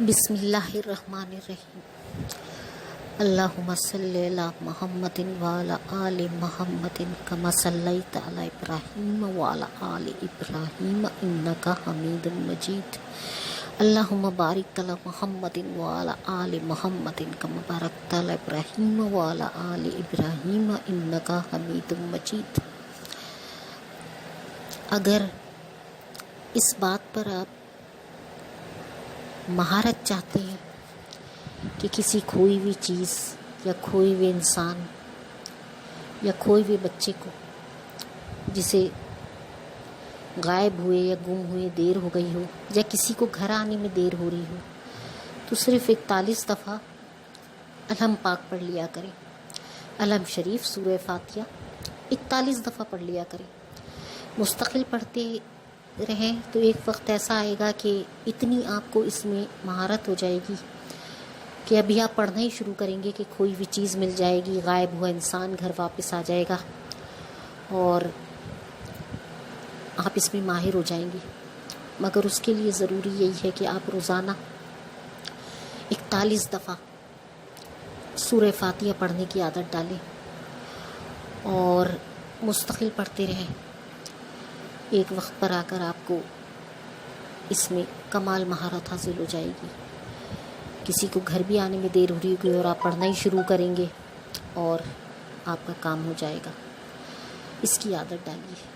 بسم اللہ الرحمن الرحیم۔ اللہم صلی علی محمد وعلی آل محمد کما صلیت علی ابراہیم وعلی آل ابراہیم انک حمید مجید۔ اللہم بارک علی محمد وعلی آل محمد کما بارکت علی ابراہیم وعلی آل ابراہیم انک حمید مجید۔ اگر اس بات پر آپ مہارت چاہتے ہیں کہ کسی کھوئی ہوئی چیز یا کھوئے ہوئے انسان یا کھوئے ہوئے بچے کو جسے غائب ہوئے یا گم ہوئے دیر ہو گئی ہو یا کسی کو گھر آنے میں دیر ہو رہی ہو، تو صرف 41 دفعہ الحم پاک پڑھ لیا کریں۔ الحم شریف سورہ فاتحہ 41 دفعہ پڑھ لیا کریں۔ مستقل پڑھتے رہیں تو ایک وقت ایسا آئے گا کہ اتنی آپ کو اس میں مہارت ہو جائے گی کہ ابھی آپ پڑھنا ہی شروع کریں گے کہ کوئی بھی چیز مل جائے گی، غائب ہوا انسان گھر واپس آ جائے گا اور آپ اس میں ماہر ہو جائیں گے۔ مگر اس کے لیے ضروری یہی ہے کہ آپ روزانہ 41 دفعہ سورہ فاتحہ پڑھنے کی عادت ڈالیں اور مستقل پڑھتے رہیں۔ ایک وقت پر آ کر آپ کو اس میں کمال مہارت حاصل ہو جائے گی۔ کسی کو گھر بھی آنے میں دیر ہو رہی ہوگی اور آپ پڑھنا ہی شروع کریں گے اور آپ کا کام ہو جائے گا۔ اس کی عادت ڈالیے۔